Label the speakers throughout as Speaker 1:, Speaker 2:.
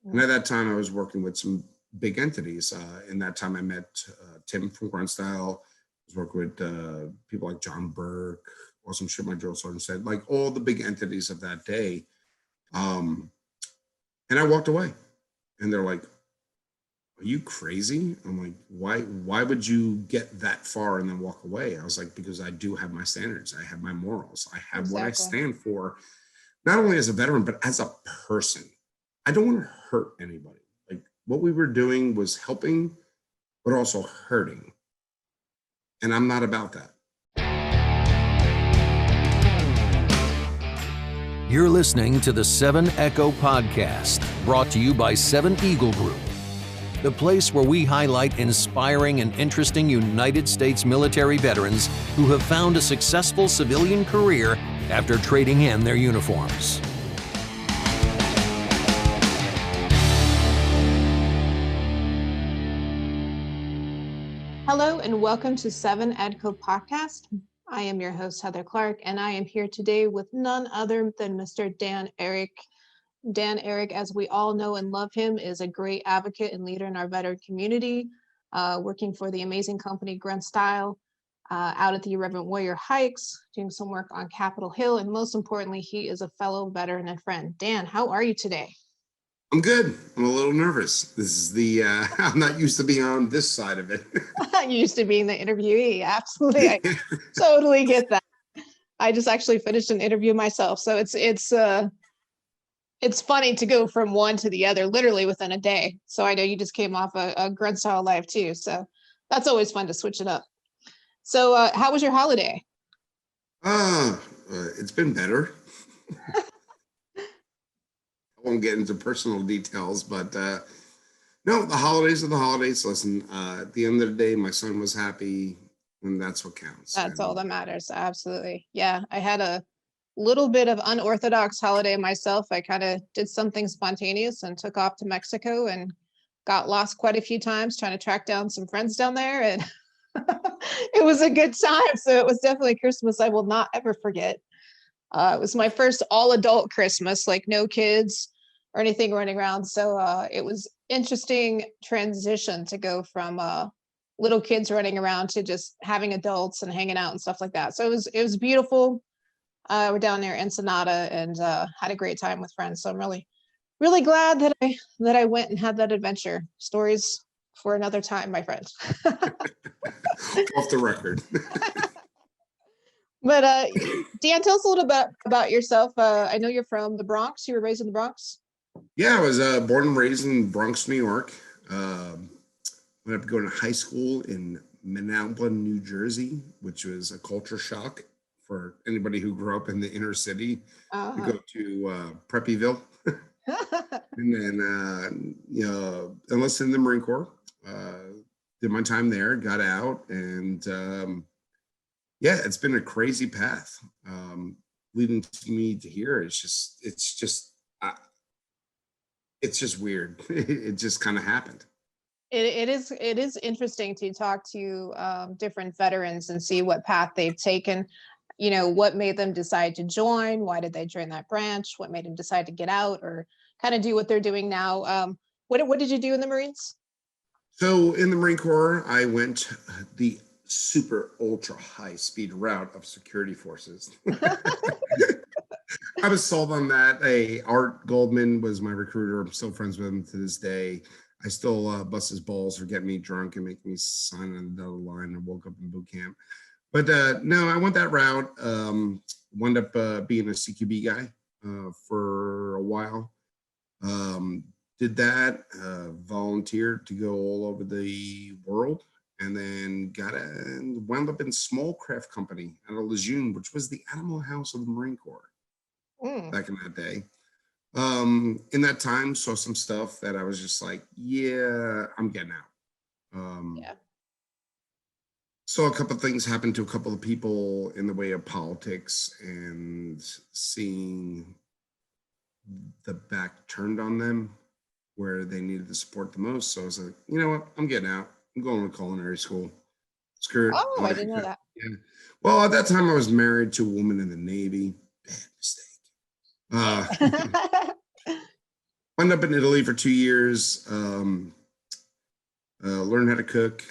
Speaker 1: And at that time, I was working with some big entities. In that time, I met Tim from Grunt Style. I was working with people like John Burke, Awesome Shit, my drill sergeant said, like all the big entities of that day. And I walked away. And they're like, "Are you crazy?" I'm like, why would you get that far and then walk away? I was like, because I do have my standards. I have my morals. I have what I stand for, not only as a veteran, but as a person. I don't want to hurt anybody. Like what we were doing was helping, but also hurting. And I'm not about that.
Speaker 2: You're listening to the 7 Echo Podcast, brought to you by 7 Eagle Group, the place where we highlight inspiring and interesting United States military veterans who have found a successful civilian career after trading in their uniforms.
Speaker 3: Hello and welcome to 7 EDCO Podcast. I am your host, Heather Clark, and I am here today with none other than Mr. Dan Eric. Dan Eric, as we all know and love him, is a great advocate and leader in our veteran community, working for the amazing company Grunt Style, out at the Irreverent Warrior Hikes, doing some work on Capitol Hill, and most importantly, he is a fellow veteran and friend. Dan, how are you today?
Speaker 1: I'm good. I'm a little nervous. This is I'm not used to being on this side of it.
Speaker 3: I'm used to being the interviewee. Absolutely. I totally get that. I just actually finished an interview myself. So it's funny to go from one to the other, literally within a day. So I know you just came off a Grunt Style Live too. So that's always fun to switch it up. So how was your holiday?
Speaker 1: It's been better. I won't get into personal details, but no, the holidays are the holidays. Listen, at the end of the day, my son was happy, and that's what counts.
Speaker 3: That's all that matters. Absolutely. Yeah, I had a little bit of unorthodox holiday myself. I kind of did something spontaneous and took off to Mexico and got lost quite a few times trying to track down some friends down there. And it was a good time. So it was definitely Christmas I will not ever forget. It was my first all adult Christmas, like no kids or anything running around. So it was interesting transition to go from little kids running around to just having adults and hanging out and stuff like that. So it was beautiful. We're down there in Ensenada and had a great time with friends. So I'm really glad that I went and had that adventure. Stories for another time, my friend.
Speaker 1: Off the record.
Speaker 3: But Dan, tell us a little bit about yourself. I know you're from the Bronx. You were raised in the Bronx?
Speaker 1: Yeah, I was born and raised in Bronx, New York. Went up to go to high school in Manalapan, New Jersey, which was a culture shock for anybody who grew up in the inner city. To go to Preppyville. And then, enlisted in the Marine Corps. Did my time there, got out, and yeah, it's been a crazy path leading to me to here. It's just weird. It just kind of happened.
Speaker 3: It is interesting to talk to different veterans and see what path they've taken. You know, what made them decide to join? Why did they join that branch? What made them decide to get out or kind of do what they're doing now? What did you do in the Marines?
Speaker 1: So in the Marine Corps, I went the super ultra high speed route of security forces. I was sold on that. Art Goldman was my recruiter. I'm still friends with him to this day. I still bust his balls for getting me drunk and making me sign on the dotted line and woke up in boot camp. But no, I went that route. Wound up being a CQB guy for a while. Did that, volunteered to go all over the world, and then wound up in small craft company out of Lejeune, which was the animal house of the Marine Corps back in that day. In that time, saw some stuff that I was just like, yeah, I'm getting out.
Speaker 3: Yeah.
Speaker 1: Saw a couple of things happen to a couple of people in the way of politics and seeing the back turned on them where they needed the support the most. So I was like, you know what? I'm getting out. I'm going to culinary school. Screw it.
Speaker 3: Oh, I didn't know that.
Speaker 1: Yeah. Well, at that time I was married to a woman in the Navy. Bad mistake. Wound up in Italy for 2 years. Learned how to cook.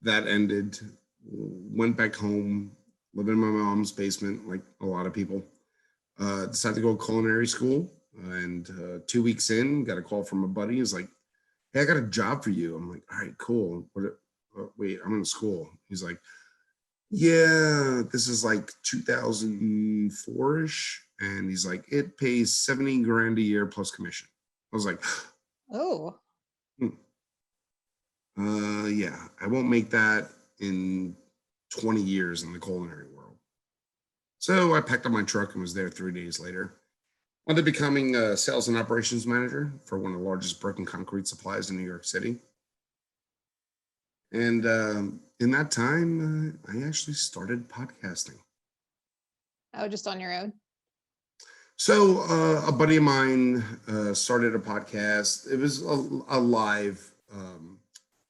Speaker 1: That ended. Went back home, living in my mom's basement, like a lot of people. Decided to go to culinary school, and 2 weeks in, got a call from a buddy. He's like, "Hey, I got a job for you." I'm like, "All right, cool. Wait, I'm in school." He's like, "Yeah, this is like 2004-ish," and he's like, "It pays 70 grand a year plus commission." I was like,
Speaker 3: Oh,
Speaker 1: "Hmm, yeah, I won't make that in 20 years in the culinary world." So I packed up my truck and was there 3 days later. Wound up becoming a sales and operations manager for one of the largest brick and concrete suppliers in New York City. And in that time, I actually started podcasting.
Speaker 3: oh, just on your own.
Speaker 1: So a buddy of mine started a podcast. It was a live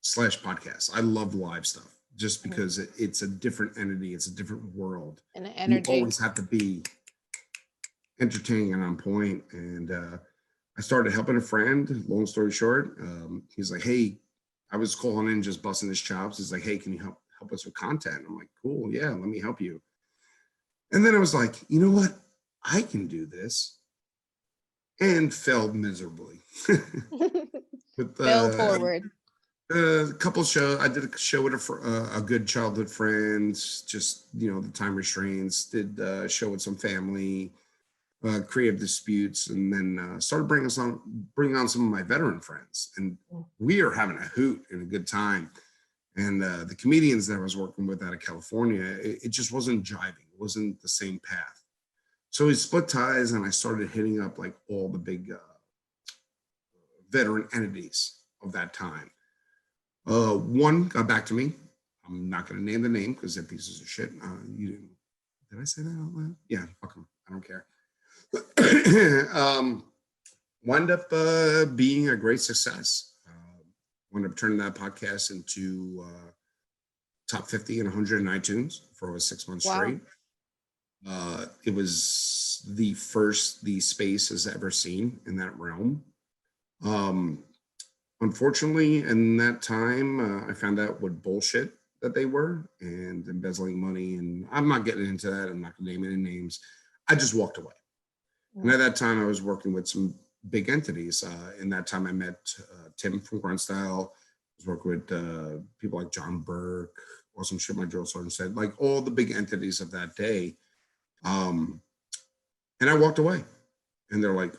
Speaker 1: slash podcast. I love live stuff just because it's a different entity. It's a different world.
Speaker 3: And the
Speaker 1: You
Speaker 3: energy.
Speaker 1: always have to be entertaining and on point. And I started helping a friend. Long story short, he's like, "Hey," I was calling in just busting his chops. He's like, "Hey, can you help us with content?" I'm like, "Cool, yeah, let me help you." And then I was like, "You know what? I can do this," and failed miserably. With
Speaker 3: Fail forward.
Speaker 1: a couple shows, I did a show with a good childhood friend. Just the time restraints. Did a show with some family. Creative disputes, and then started bringing on some of my veteran friends, and we are having a hoot and a good time. And the comedians that I was working with out of California, it just wasn't jiving. It wasn't the same path. So we split ties, and I started hitting up like all the big veteran entities of that time. One got back to me. I'm not going to name the name because they're pieces of shit. You didn't? Did I say that out loud? Yeah, fuck them. I don't care. Wound up being a great success. Wound up turning that podcast into top 50 and 100 in iTunes for over 6 months
Speaker 3: Wow.
Speaker 1: straight. It was the first the space has ever seen in that realm. Unfortunately, in that time, I found out what bullshit that they were and embezzling money. And I'm not getting into that. I'm not going to name any names. I just walked away. And at that time, I was working with some big entities. In that time, I met Tim from Grunt Style. I was working with people like John Burke, Awesome Shit My Drill Sergeant said, like all the big entities of that day. And I walked away. And they're like,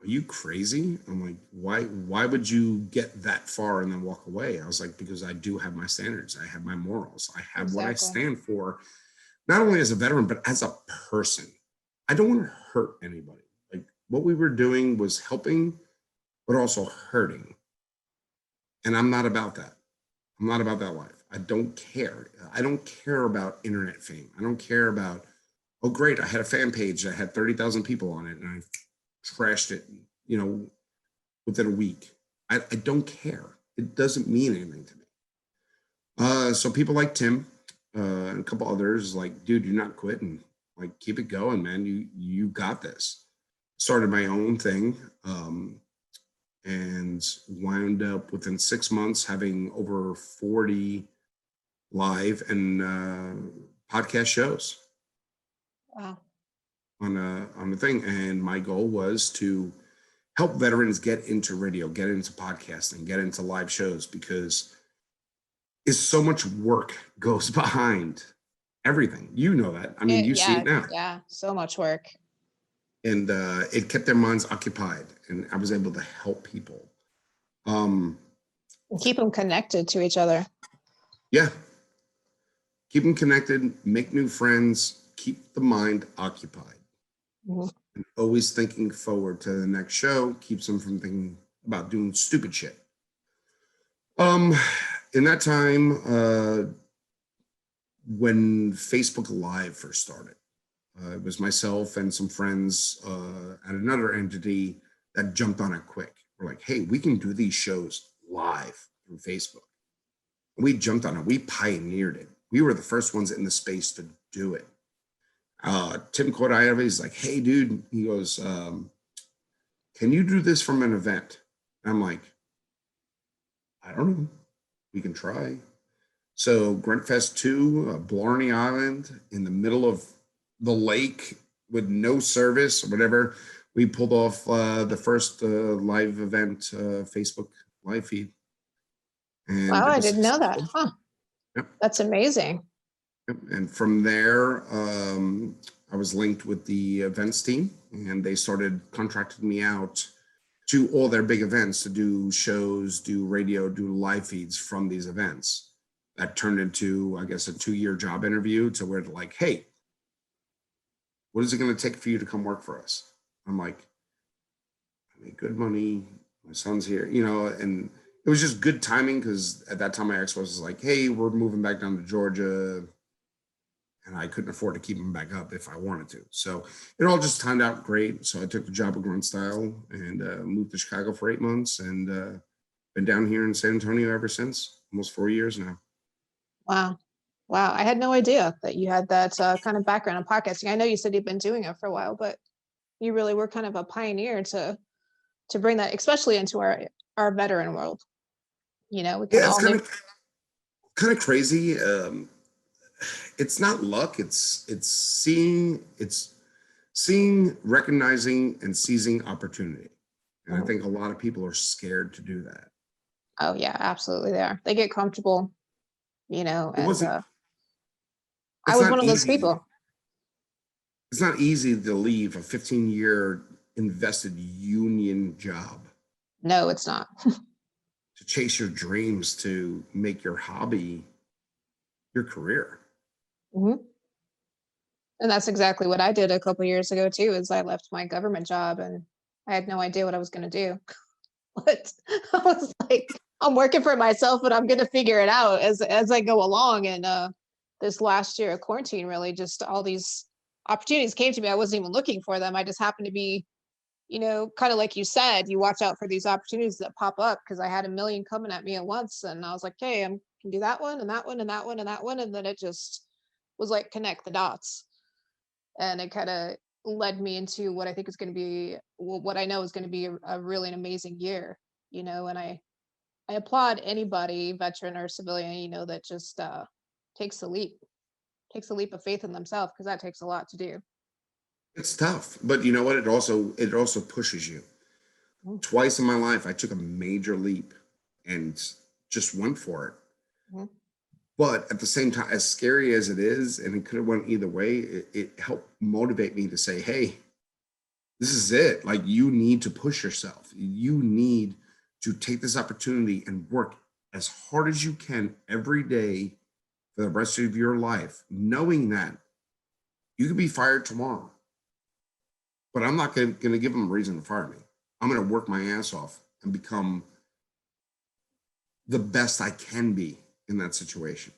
Speaker 1: "Are you crazy?" I'm like, why would you get that far and then walk away? I was like, because I do have my standards. I have my morals. I have what I stand for, not only as a veteran, but as a person. I don't want to hurt anybody. Like what we were doing was helping, but also hurting. And I'm not about that. I'm not about that life. I don't care. I don't care about internet fame. I don't care about, oh, great, I had a fan page that had 30,000 people on it and I trashed it, within a week. I don't care. It doesn't mean anything to me. So people like Tim and a couple others like, "Dude, you're not quitting. Like, keep it going, man. You got this." Started my own thing, and wound up within 6 months having over 40 live and podcast shows.
Speaker 3: Wow.
Speaker 1: On the thing. And my goal was to help veterans get into radio, get into podcasting, get into live shows, because it's so much work goes behind everything. You know that. I mean, you see it now.
Speaker 3: Yeah, so much work.
Speaker 1: And it kept their minds occupied, and I was able to help people.
Speaker 3: Keep them connected to each other.
Speaker 1: Yeah. Keep them connected, make new friends, keep the mind occupied.
Speaker 3: Mm-hmm.
Speaker 1: And always thinking forward to the next show keeps them from thinking about doing stupid shit. In that time, when Facebook Live first started, it was myself and some friends at another entity that jumped on it quick. We're like, "Hey, we can do these shows live through Facebook." We jumped on it. We pioneered it. We were the first ones in the space to do it. Tim caught eye of it. He's like, "Hey, dude," he goes, "Can can you do this from an event? And I'm like, I don't know. We can try. So Grunt Fest 2, Blarney Island, in the middle of the lake with no service or whatever. We pulled off the first live event Facebook live feed. And
Speaker 3: Wow,
Speaker 1: it
Speaker 3: I
Speaker 1: was
Speaker 3: didn't know that.
Speaker 1: successful.
Speaker 3: Huh.
Speaker 1: Yep.
Speaker 3: That's amazing.
Speaker 1: Yep. And from there, I was linked with the events team, and they started contracting me out to all their big events to do shows, do radio, do live feeds from these events. That turned into, I guess, a 2-year job interview to where like, hey, what is it going to take for you to come work for us? I'm like, I make good money. My son's here, and it was just good timing because at that time my ex was like, hey, we're moving back down to Georgia. And I couldn't afford to keep him back up if I wanted to. So it all just timed out great. So I took the job at Grunt Style and moved to Chicago for 8 months and been down here in San Antonio ever since, almost 4 years now.
Speaker 3: Wow. Wow. I had no idea that you had that kind of background in podcasting. I know you said you've been doing it for a while, but you really were kind of a pioneer to bring that, especially into our veteran world. We kind
Speaker 1: Yeah,
Speaker 3: of
Speaker 1: it's
Speaker 3: all
Speaker 1: kind
Speaker 3: knew.
Speaker 1: of crazy. It's not luck. It's seeing, recognizing, and seizing opportunity. And I think a lot of people are scared to do that.
Speaker 3: Oh yeah, absolutely. They are. They get comfortable,
Speaker 1: It
Speaker 3: and
Speaker 1: wasn't.
Speaker 3: I
Speaker 1: It's
Speaker 3: was one
Speaker 1: not
Speaker 3: of those
Speaker 1: easy.
Speaker 3: people.
Speaker 1: It's not easy to leave a 15-year invested union job
Speaker 3: No, it's not.
Speaker 1: to chase your dreams, to make your hobby your career.
Speaker 3: Mhm. And that's exactly what I did a couple years ago too, is I left my government job and I had no idea what I was going to do. But I was like, I'm working for myself, but I'm going to figure it out as I go along. And this last year of quarantine, really just all these opportunities came to me. I wasn't even looking for them. I just happened to be, kind of like you said, you watch out for these opportunities that pop up, because I had a million coming at me at once. And I was like, hey, I can do that one and that one and that one and that one. And then it just was like connect the dots. And it kind of led me into what I think is going to be, well, what I know is going to be a really an amazing year, and I applaud anybody, veteran or civilian, that just takes a leap of faith in themselves, because that takes a lot to do.
Speaker 1: It's tough, but you know what? It also pushes you.
Speaker 3: Mhm.
Speaker 1: Twice in my life, I took a major leap and just went for it.
Speaker 3: Mhm.
Speaker 1: But at the same time, as scary as it is, and it could have went either way, it helped motivate me to say, hey, this is it. Like, you need to push yourself. You need to take this opportunity and work as hard as you can every day for the rest of your life, knowing that you could be fired tomorrow. But I'm not going to give them a reason to fire me. I'm going to work my ass off and become the best I can be in that situation.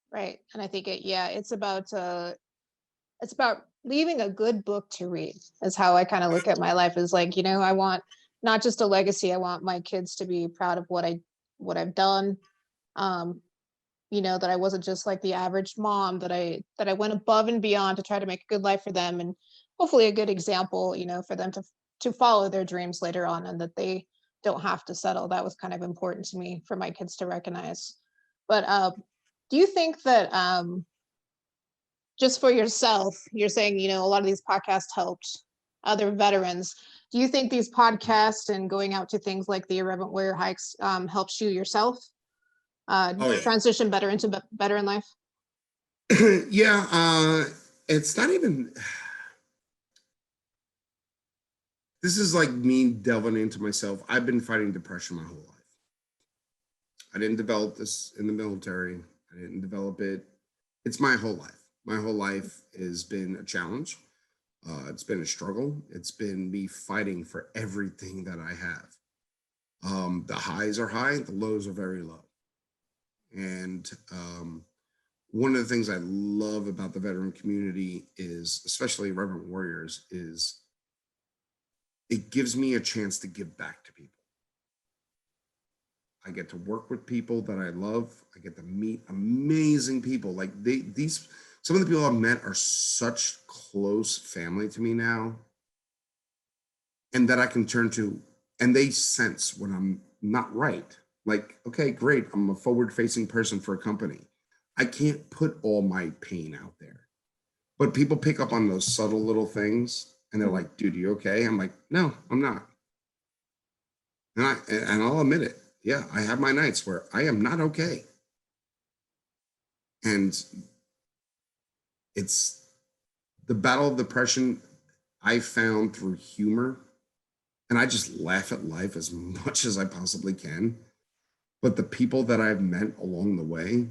Speaker 3: Right. And I think it's about leaving a good book to read, is how I kind of look at my life. Is like, I want not just a legacy. I want my kids to be proud of what I've done. Um, that I wasn't just like the average mom, that I went above and beyond to try to make a good life for them, and hopefully a good example, for them to follow their dreams later on, and that they don't have to settle. That was kind of important to me for my kids to recognize. But do you think that just for yourself, you're saying, a lot of these podcasts helped other veterans. Do you think these podcasts and going out to things like the Irreverent Warrior hikes helps you yourself
Speaker 1: Oh yeah.
Speaker 3: transition better into better in life?
Speaker 1: Yeah, it's not even. This is like me delving into myself. I've been fighting depression my whole life. I didn't develop this in the military. I didn't develop it. It's my whole life. My whole life has been a challenge. It's been a struggle. It's been me fighting for everything that I have. The highs are high, the lows are very low. And one of the things I love about the veteran community is, especially Reverend Warriors, is it gives me a chance to give back to people. I get to work with people that I love. I get to meet amazing people. Like these, some of the people I've met are such close family to me now. and that I can turn to, and they sense when I'm not right. Like, okay, great, I'm a forward-facing person for a company. I can't put all my pain out there, but people pick up on those subtle little things, and they're
Speaker 3: Mhm.
Speaker 1: like, "Dude, you okay?" I'm like, "No, I'm not," and I'll admit it. Yeah, I have my nights where I am not okay, and it's the battle of depression I found through humor, and I just laugh at life as much as I possibly can. But the people that I've met along the way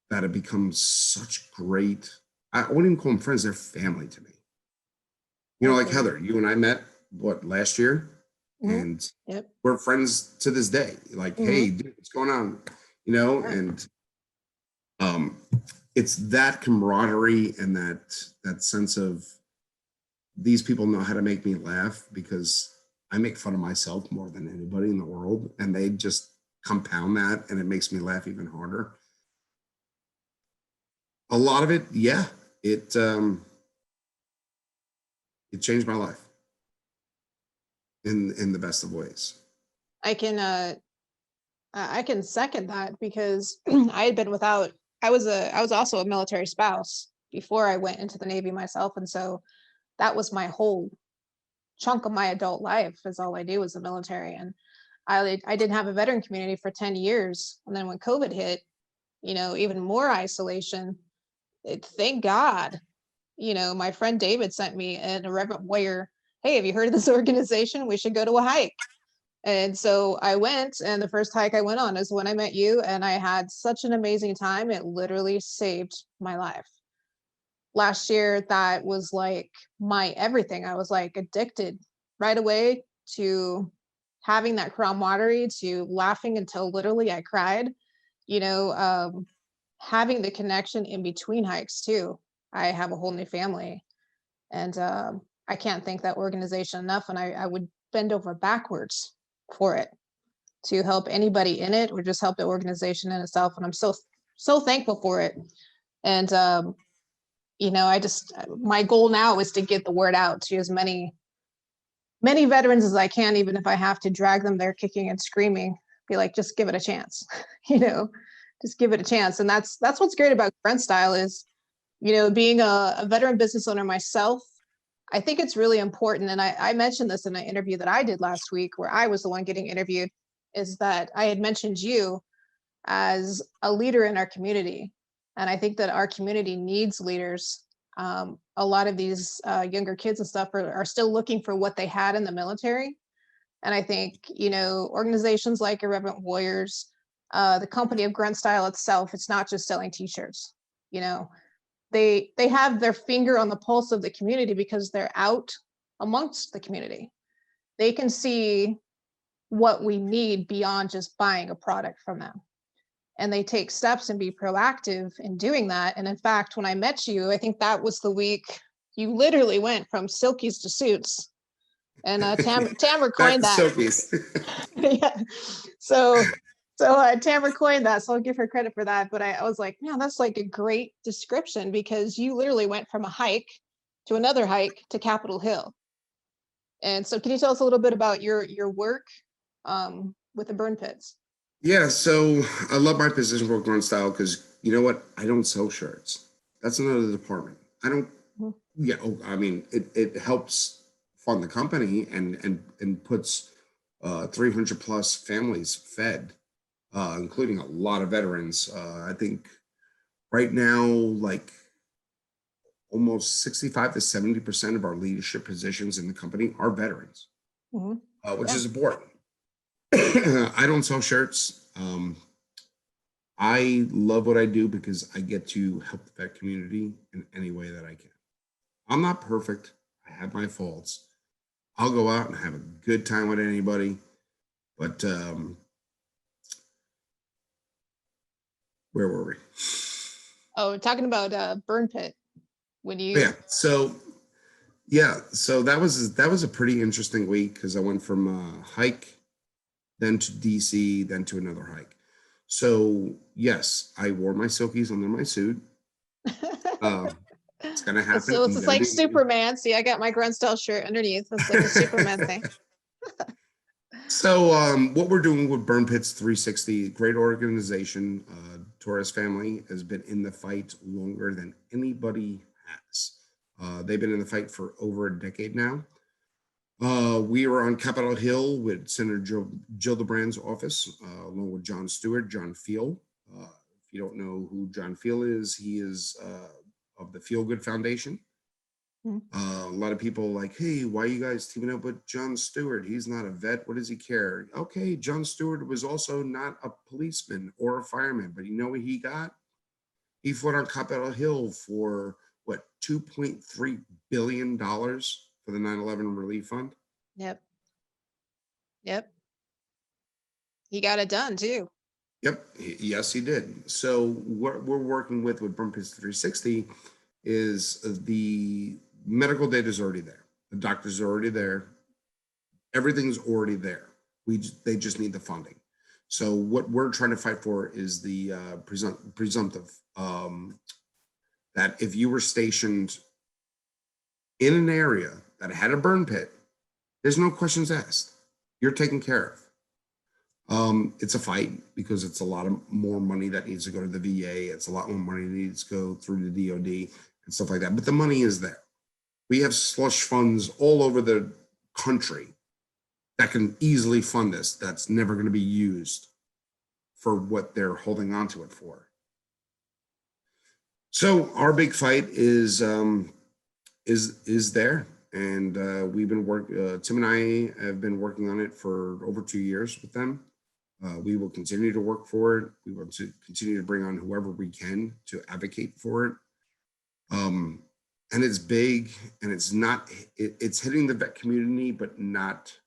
Speaker 1: that have become such great, I wouldn't even call them friends, they're family to me. Like
Speaker 3: Absolutely.
Speaker 1: Heather, you and I met what last year,
Speaker 3: Hmm.
Speaker 1: and
Speaker 3: Yep.
Speaker 1: we're friends to this day. Like,
Speaker 3: Hmm.
Speaker 1: hey, dude, what's going on?
Speaker 3: Yeah.
Speaker 1: And um, it's that camaraderie and that sense of these people know how to make me laugh because I make fun of myself more than anybody in the world, and they just compound that, and it makes me laugh even harder. A lot of it, yeah, it it changed my life in the best of ways.
Speaker 3: I can I can second that because I had been without I was also a military spouse before I went into the Navy myself. And so that was my whole chunk of my adult life is all I do was the military. And I didn't have a veteran community for 10 years. And then when COVID hit, even more isolation, thank God, my friend David sent me an irreverent warrior. Hey, have you heard of this organization? We should go to a hike. And so I went, and the first hike I went on is when I met you, and I had such an amazing time. It literally saved my life. Last year, that was like my everything. I was like addicted right away to having that camaraderie, to laughing until literally I cried, you know, um, having the connection in between hikes too. I have a whole new family, and I can't thank that organization enough. And I would bend over backwards for it to help anybody in it or just help the organization in itself. And I'm so thankful for it. And I just my goal now is to get the word out to as many veterans as I can, even if I have to drag them there kicking and screaming. Be like, just give it a chance, you know, just give it a chance. And that's what's great about Grunt Style is, being a veteran business owner myself. I think it's really important, and I mentioned this in an interview that I did last week, where I was the one getting interviewed, is that I had mentioned you as a leader in our community. And I think that our community needs leaders. A lot of these younger kids and stuff are still looking for what they had in the military. And I think, organizations like Irreverent Warriors, the company of Grunt Style itself, it's not just selling t-shirts. You know, they have their finger on the pulse of the community because they're out amongst the community. They can see what we need beyond just buying a product from them, and they take steps and be proactive in doing that. And in fact, when I met you, I think that was the week you literally went from silkies to suits. And Tamara
Speaker 1: Back
Speaker 3: coined
Speaker 1: to
Speaker 3: that.
Speaker 1: Sophie's.
Speaker 3: Yeah. So Tamara coined that, so I'll give her credit for that. But I was like, man, that's like a great description because you literally went from a hike to another hike to Capitol Hill. And so, can you tell us a little bit about your work with the burn pits?
Speaker 1: Yeah, so I love my position for Grunt Style because you know what? I don't sell shirts. That's another department. I don't.
Speaker 3: Mhm.
Speaker 1: Yeah, I mean, it helps fund the company and puts 300 plus families fed, including a lot of veterans. I think right now, like almost 65 to 70% of our leadership positions in the company are veterans,
Speaker 3: Mhm.
Speaker 1: which
Speaker 3: Yeah.
Speaker 1: is important. I don't sell shirts. I love what I do because I get to help the vet community in any way that I can. I'm not perfect. I have my faults. I'll go out and have a good time with anybody, but where were we?
Speaker 3: Oh, talking about burn pit when
Speaker 1: Yeah.
Speaker 3: you.
Speaker 1: So that was a pretty interesting week because I went from a hike, then to DC, then to another hike. So yes, I wore my silkies under my suit. Uh, It's gonna happen.
Speaker 3: So
Speaker 1: I'm
Speaker 3: it's
Speaker 1: gonna
Speaker 3: like
Speaker 1: be
Speaker 3: Superman. See, I got my Grunt Style shirt underneath. It's like a Superman thing.
Speaker 1: So what we're doing with Burn Pits 360, great organization. Torres family has been in the fight longer than anybody has. They've been in the fight for over a decade now. We were on Capitol Hill with Senator Jill DeBrand's office, along with John Stewart, John Feel. If you don't know who John Feel is, he is of the Feel Good Foundation. A lot of people like, hey, why are you guys teaming up with John Stewart? He's not a vet. What does he care? Okay, John Stewart was also not a policeman or a fireman, but you know what he got? He fought on Capitol Hill for what, $2.3 billion for the 9/11 relief fund.
Speaker 3: Yep. Yep. He got it done too.
Speaker 1: Yep. Yes, he did. So what we're working with Burn Pits 360 is the medical data is already there. The doctors are already there. Everything's already there. They just need the funding. So what we're trying to fight for is the presumptive that if you were stationed in an area that had a burn pit, there's no questions asked. You're taken care of. It's a fight because it's a lot of more money that needs to go to the VA. It's a lot more money that needs to go through the DOD and stuff like that. But the money is there. We have slush funds all over the country that can easily fund this. That's never going to be used for what they're holding on to it for. So our big fight is there, and we've been Tim and I have been working on it for over 2 years with them. We will continue to work for it. We will continue to bring on whoever we can to advocate for it. And it's big, and it's hitting the vet community, but not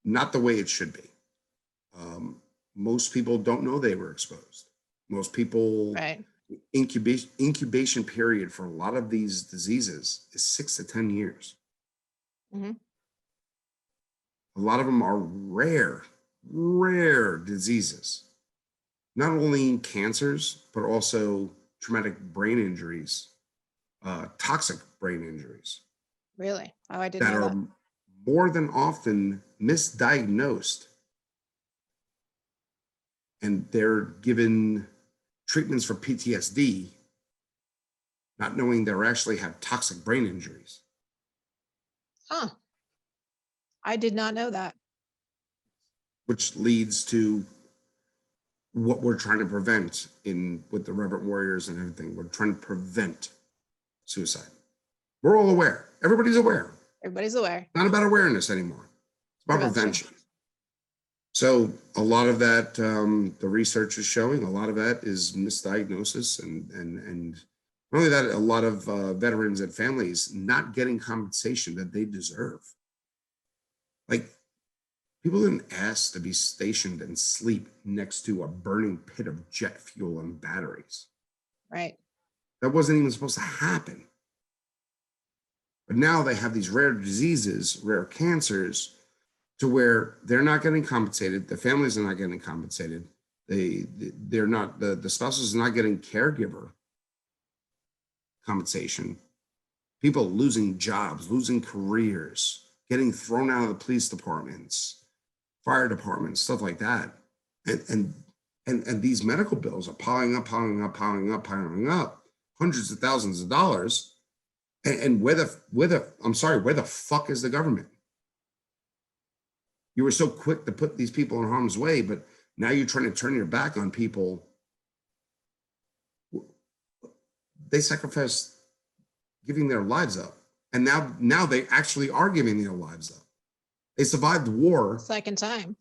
Speaker 1: the way it should be. Most people don't know they were exposed. Most people,
Speaker 3: right.
Speaker 1: Incubation period for a lot of these diseases is 6 to 10 years.
Speaker 3: Mm-hmm.
Speaker 1: A lot of them are rare diseases. Not only cancers, but also traumatic brain injuries, toxic brain injuries.
Speaker 3: Really? Oh, I didn't
Speaker 1: that
Speaker 3: know
Speaker 1: are
Speaker 3: that.
Speaker 1: more than often misdiagnosed, and they're given treatments for PTSD, not knowing they actually have toxic brain injuries.
Speaker 3: Huh. I did not know that.
Speaker 1: Which leads to what we're trying to prevent with the Reverend Warriors and everything. We're trying to prevent suicide. We're all aware. Everybody's aware.
Speaker 3: Everybody's aware.
Speaker 1: Not about awareness anymore. It's about prevention. So a lot of that, the research is showing, a lot of that is misdiagnosis, and not only that, a lot of veterans and families not getting compensation that they deserve. Like, people didn't ask to be stationed and sleep next to a burning pit of jet fuel and batteries.
Speaker 3: Right.
Speaker 1: That wasn't even supposed to happen. But now they have these rare diseases, rare cancers, to where they're not getting compensated. The families are not getting compensated. They're not, the spouses are not getting caregiver compensation. People losing jobs, losing careers, getting thrown out of the police departments, fire departments, stuff like that. And these medical bills are piling up, hundreds of thousands of dollars. And where the fuck is the government? You were so quick to put these people in harm's way, but now you're trying to turn your back on people. They sacrificed giving their lives up. And now they actually are giving their lives up. They survived war.
Speaker 3: Second time.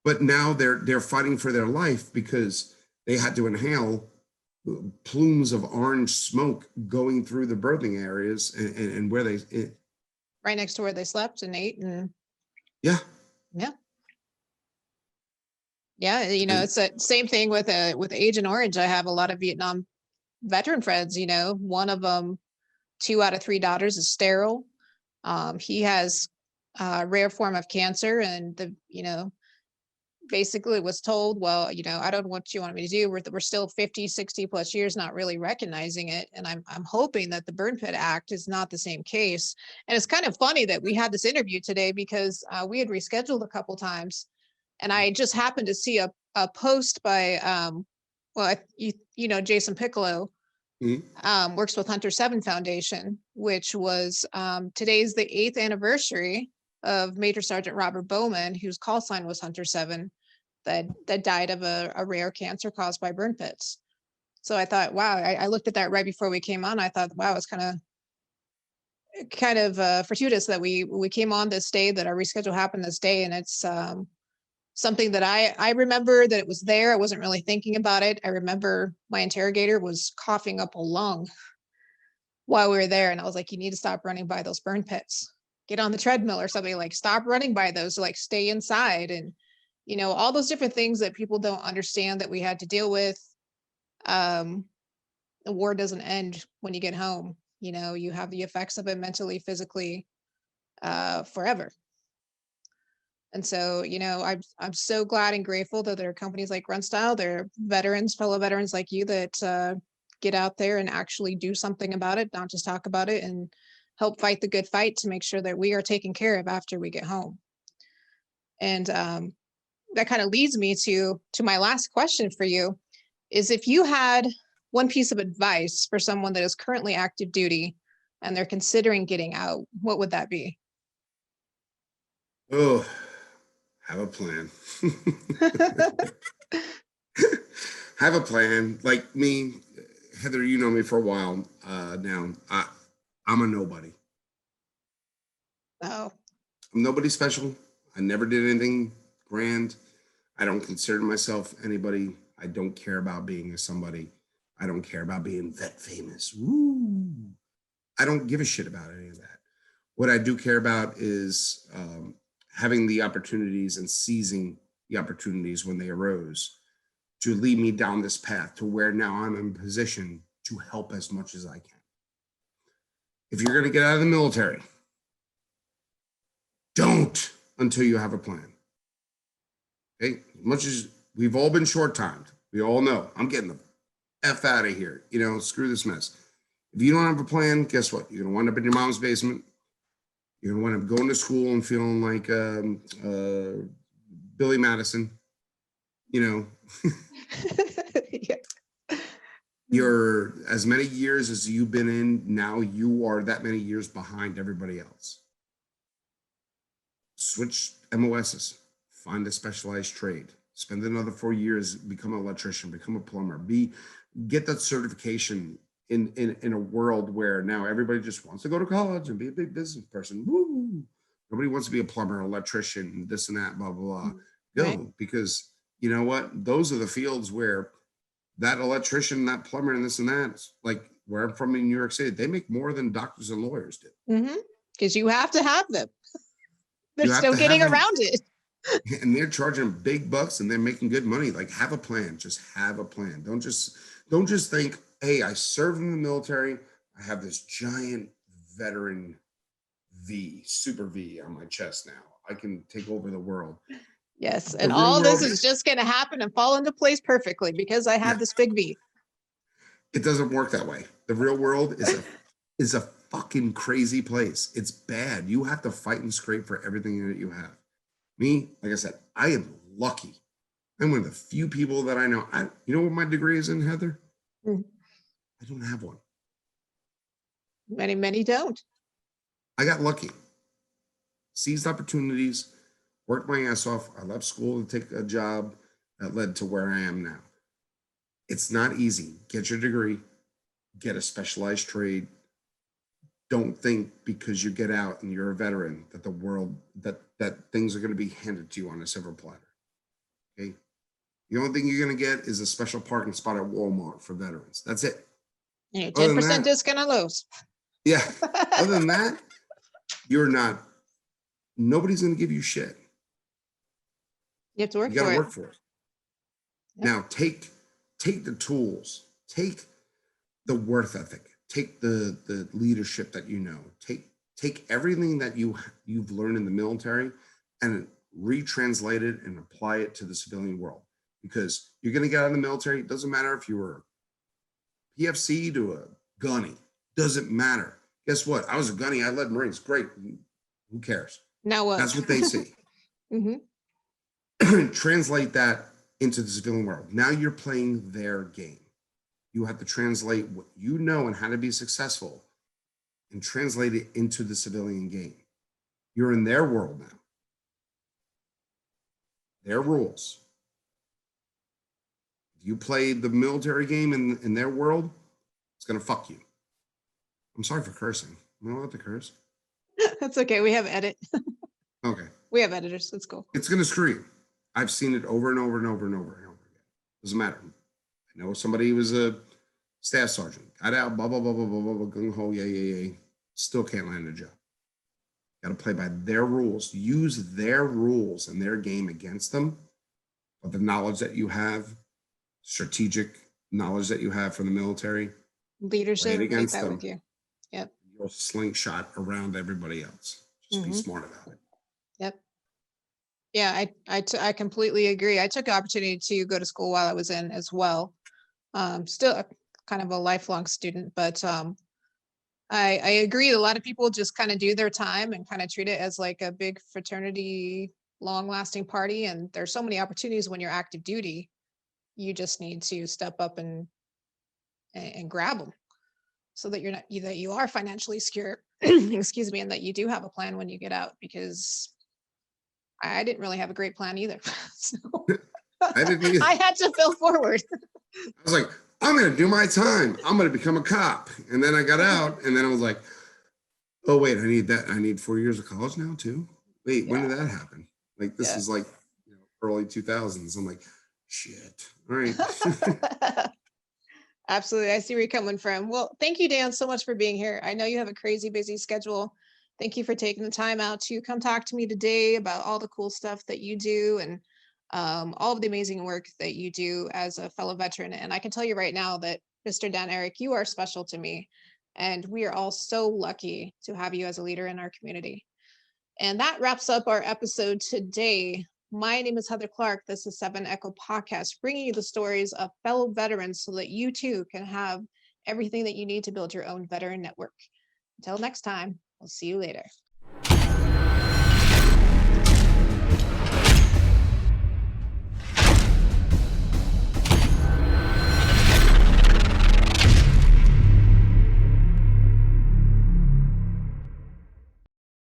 Speaker 1: But now they're fighting for their life because they had to inhale plumes of orange smoke going through the birthing areas and where they
Speaker 3: right next to where they slept and ate and
Speaker 1: yeah.
Speaker 3: You know, it's the same thing with Agent Orange. I have a lot of Vietnam veteran friends. You know, one of them, 2 out of 3 daughters is sterile. He has a rare form of cancer, and basically was told, well, I don't know what you want me to do. We're still 50, 60 plus years not really recognizing it. And I'm hoping that the Burn Pit Act is not the same case. And it's kind of funny that we had this interview today because we had rescheduled a couple times. And I just happened to see a post by, Jason Piccolo, works with Hunter 7 Foundation, which was today's the 8th anniversary of Major Sergeant Robert Bowman, whose call sign was Hunter 7, that died of a rare cancer caused by burn pits. So I thought, wow, I looked at that right before we came on. I thought, wow, it's kind of fortuitous that we came on this day, that our reschedule happened this day. And it's something that I remember that it was there. I wasn't really thinking about it. I remember my interrogator was coughing up a lung while we were there. And I was like, you need to stop running by those burn pits. Get on the treadmill or something, like stop running by those, like stay inside. And, all those different things that people don't understand that we had to deal with. The war doesn't end when you get home. You have the effects of it mentally, physically, forever. And so, I'm so glad and grateful that there are companies like Grunt Style, there are veterans, fellow veterans like you that get out there and actually do something about it, not just talk about it, and help fight the good fight to make sure that we are taken care of after we get home. And that kind of leads me to my last question for you, is if you had one piece of advice for someone that is currently active duty and they're considering getting out, what would that be?
Speaker 1: Oh, have a plan. Have a plan. Like me, Heather, you know me for a while now. I'm a nobody.
Speaker 3: Oh,
Speaker 1: I'm nobody special. I never did anything grand. I don't consider myself anybody. I don't care about being a somebody. I don't care about being vet famous. Woo. I don't give a shit about any of that. What I do care about is having the opportunities and seizing the opportunities when they arose to lead me down this path to where now I'm in position to help as much as I can. If you're going to get out of the military, don't until you have a plan. Okay, as much as we've all been short-timed, we all know I'm getting the F out of here. Screw this mess. If you don't have a plan, guess what? You're going to wind up in your mom's basement. You're going to wind up going to school and feeling like Billy Madison.
Speaker 3: yeah.
Speaker 1: You're as many years as you've been in, now you are that many years behind everybody else. Switch MOSs, find a specialized trade, spend another 4 years, become an electrician, become a plumber, get that certification in a world where now everybody just wants to go to college and be a big business person. Woo! Nobody wants to be a plumber, electrician, this and that, blah, blah, blah. Go, right. Because you know what? Those are the fields where that electrician, that plumber, and this and that, like where I'm from in New York City, they make more than doctors and lawyers do.
Speaker 3: Because you have to have them. They're still getting around it.
Speaker 1: And they're charging big bucks and they're making good money. Like, have a plan. Just have a plan. Don't just think, hey, I served in the military. I have this giant veteran V, super V on my chest now. I can take over the world.
Speaker 3: Yes. And all this is just going to happen and fall into place perfectly because I have this big V.
Speaker 1: It doesn't work that way. The real world is a fucking crazy place. It's bad. You have to fight and scrape for everything that you have. Me, like I said, I am lucky. I'm one of the few people that I know. You know what my degree is in, Heather? I don't have one.
Speaker 3: Many don't.
Speaker 1: I got lucky. Seized opportunities, worked my ass off. I left school to take a job that led to where I am now. It's not easy. Get your degree, get a specialized trade. Don't think because you get out and you're a veteran that the world, that things are going to be handed to you on a silver platter. Okay. The only thing you're going to get is a special parking spot at Walmart for veterans. That's it.
Speaker 3: 10% discount on Lowe's.
Speaker 1: Yeah. Other than that, nobody's going to give you shit.
Speaker 3: You have to work for it.
Speaker 1: You got to work for it. Yep. Now take the tools, take the worth ethic, take the leadership that you know, take everything that you've learned in the military and retranslate it and apply it to the civilian world, because you're going to get out of the military. It doesn't matter if you were PFC to a gunny, doesn't matter. Guess what? I was a gunny. I led Marines. Great. Who cares?
Speaker 3: Now what?
Speaker 1: That's what they see. Translate that into the civilian world. Now you're playing their game. You have to translate what you know and how to be successful and translate it into the civilian game. You're in their world now. Their rules. If you play the military game in their world, it's going to fuck you. I'm sorry for cursing. Am I allowed to curse?
Speaker 3: That's okay. We have edit.
Speaker 1: Okay.
Speaker 3: We have editors. Let's go.
Speaker 1: It's going to scream. I've seen it over and over and over and over and over again. Doesn't matter. I know somebody who was a staff sergeant, got out, blah, blah, blah, blah, blah, blah, blah, gung ho, yeah. Still can't land a job. Got to play by their rules. Use their rules and their game against them. But the knowledge that you have, strategic knowledge that you have from the military,
Speaker 3: Leadership, take
Speaker 1: against
Speaker 3: that
Speaker 1: them.
Speaker 3: with you. Yep.
Speaker 1: You'll slingshot around everybody else. Just be smart about it.
Speaker 3: Yep. Yeah, I completely agree. I took an opportunity to go to school while I was in as well. Still kind of a lifelong student, but I agree. A lot of people just kind of do their time and kind of treat it as like a big fraternity, long-lasting party. And there's so many opportunities when you're active duty. You just need to step up and grab them, so that you are financially secure. Excuse me, and that you do have a plan when you get out. Because I didn't really have a great plan either. So
Speaker 1: I didn't either.
Speaker 3: I had to fail forward.
Speaker 1: I was like, I'm going to do my time. I'm going to become a cop. And then I got out, and then I was like, oh, wait, I need that. I need 4 years of college now too. Wait, when did that happen? Like, this is like early 2000s. I'm like, shit. All right.
Speaker 3: Absolutely. I see where you're coming from. Well, thank you, Dan, so much for being here. I know you have a crazy busy schedule. Thank you for taking the time out to come talk to me today about all the cool stuff that you do and all of the amazing work that you do as a fellow veteran. And I can tell you right now that, Mr. Dan Eric, you are special to me. And we are all so lucky to have you as a leader in our community. And that wraps up our episode today. My name is Heather Clark. This is 7 Echo Podcast, bringing you the stories of fellow veterans so that you too can have everything that you need to build your own veteran network. Until next time, we'll see you later.